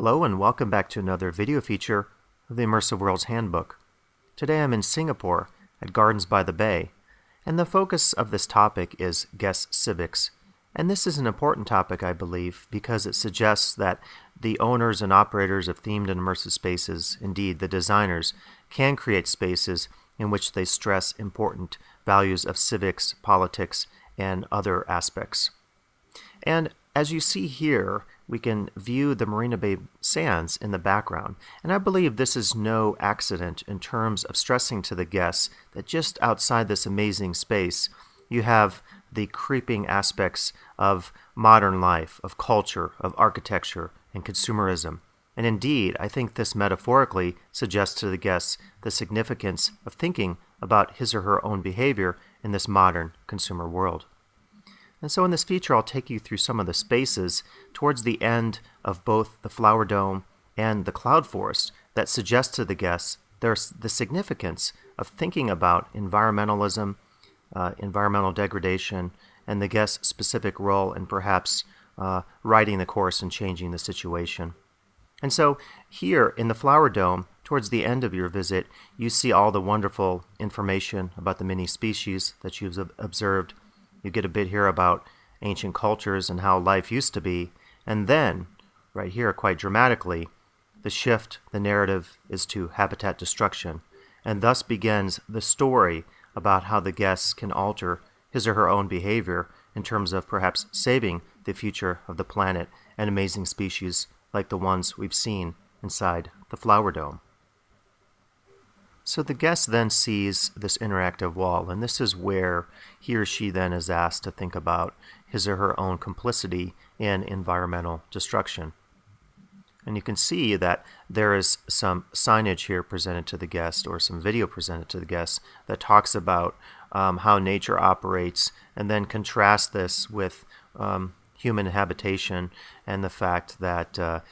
Hello and welcome back to another video feature of the Immersive Worlds Handbook. Today I'm in Singapore at Gardens by the Bay, and the focus of this topic is guest civics. And this is an important topic, I believe, because it suggests that the owners and operators of themed and immersive spaces, indeed the designers, can create spaces in which they stress important values of civics, politics, and other aspects. And as you see here, we can view the Marina Bay Sands in the background, and I believe this is no accident in terms of stressing to the guests that just outside this amazing space, you have the creeping aspects of modern life, of culture, of architecture, and consumerism. And indeed, I think this metaphorically suggests to the guests the significance of thinking about his or her own behavior in this modern consumer world. And so in this feature, I'll take you through some of the spaces towards the end of both the Flower Dome and the Cloud Forest that suggest to the guests there's the significance of thinking about environmentalism, environmental degradation, and the guest's specific role in perhaps riding the course and changing the situation. And so here in the Flower Dome, towards the end of your visit, you see all the wonderful information about the many species that you've observed. You get a bit here about ancient cultures and how life used to be. And then, right here, quite dramatically, the shift, the narrative is to habitat destruction. And thus begins the story about how the guests can alter his or her own behavior in terms of perhaps saving the future of the planet and amazing species like the ones we've seen inside the Flower Dome. So the guest then sees this interactive wall, and this is where he or she then is asked to think about his or her own complicity in environmental destruction. And you can see that there is some signage here presented to the guest, or some video presented to the guest, that talks about how nature operates, and then contrast this with human habitation and the fact that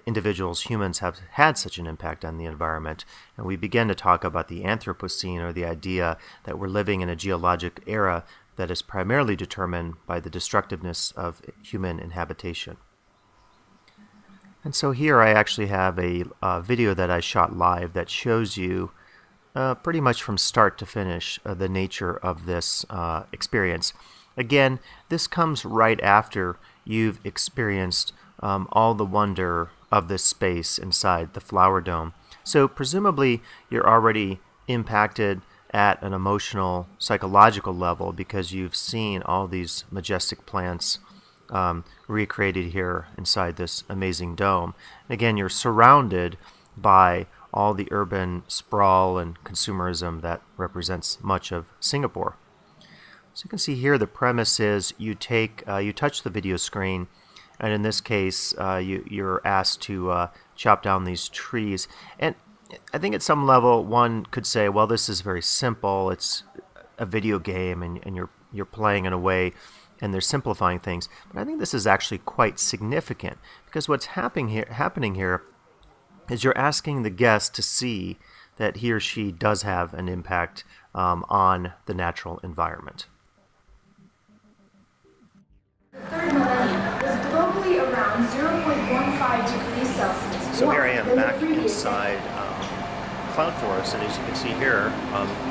individuals, humans, have had such an impact on the environment. And we begin to talk about the Anthropocene, or the idea that we're living in a geologic era that is primarily determined by the destructiveness of human inhabitation. And so here I actually have a video that I shot live that shows you pretty much from start to finish the nature of this experience. Again, this comes right after you've experienced all the wonder of this space inside the Flower Dome. So presumably you're already impacted at an emotional, psychological level because you've seen all these majestic plants recreated here inside this amazing dome. Again, you're surrounded by all the urban sprawl and consumerism that represents much of Singapore. So you can see here the premise is you touch the video screen, and in this case, you're asked to chop down these trees. And I think at some level, one could say, well, this is very simple. It's a video game, and you're playing in a way, and they're simplifying things. But I think this is actually quite significant, because what's happening here is you're asking the guest to see that he or she does have an impact on the natural environment. Third millennium was globally around 0.15 degrees Celsius. So here I am back inside Cloud Forest, and as you can see here,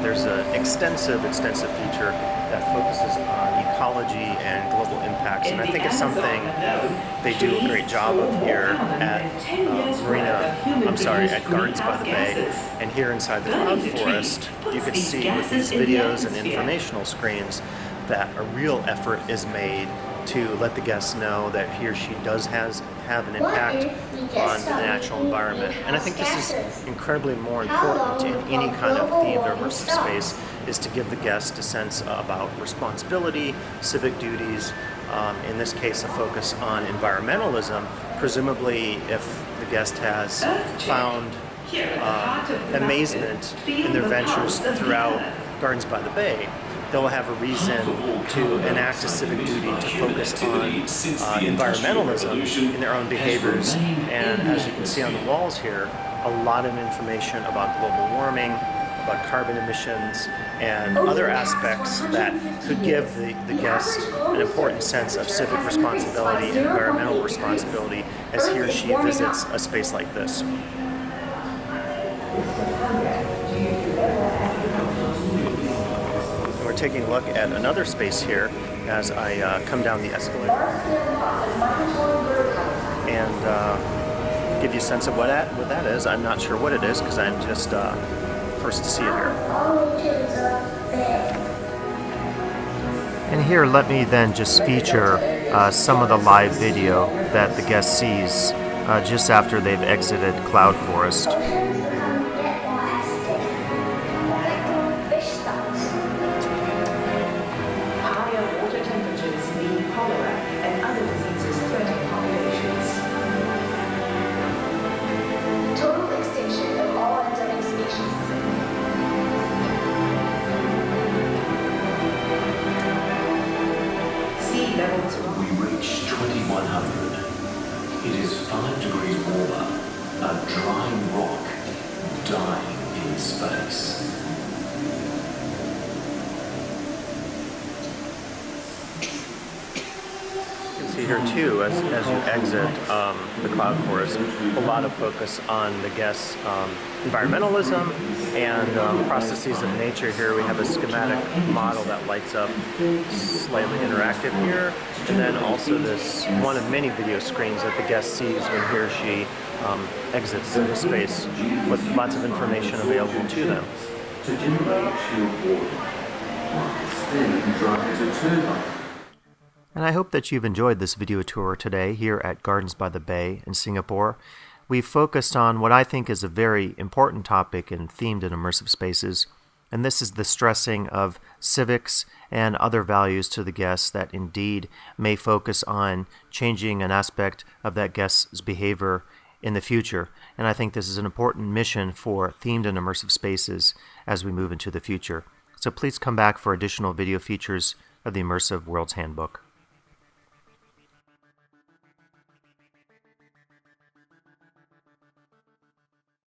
there's an extensive feature that focuses on ecology and global impacts, and I think it's something they do a great job of here at at Gardens by the Bay. And here inside the Cloud Forest, you can see with these videos and informational screens that a real effort is made to let the guests know that he or she does have an impact on the natural environment. And I think this is incredibly more important in any kind of themed or immersive space, is to give the guest a sense about responsibility, civic duties, in this case a focus on environmentalism. Presumably if the guest has found amazement in their ventures throughout Gardens by the Bay, they'll have a reason to enact a civic duty to focus on environmentalism in their own behaviors. And as you can see on the walls here, a lot of information about global warming, about carbon emissions and other aspects that could give the guest an important sense of civic responsibility and environmental responsibility as he or she visits a space like this. And we're taking a look at another space here as I come down the escalator and give you a sense of what that is. I'm not sure what it is because I'm just first to see it here. And here, let me then just feature some of the live video that the guest sees just after they've exited Cloud Forest. We reach 2100. It is 5 degrees warmer. A dry rock dying in space. You can see here too, as you exit the Cloud Forest, a lot of focus on the guests' environmentalism and processes of nature. Here we have a schematic model that lights up, slightly interactive here, and then also this one of many video screens that the guest sees when he or she exits the space with lots of information available to them. To generate chilled water, then drive to turbine. And I hope that you've enjoyed this video tour today here at Gardens by the Bay in Singapore. We've focused on what I think is a very important topic in themed and immersive spaces, and this is the stressing of civics and other values to the guests that indeed may focus on changing an aspect of that guest's behavior in the future. And I think this is an important mission for themed and immersive spaces as we move into the future. So please come back for additional video features of the Immersive Worlds Handbook.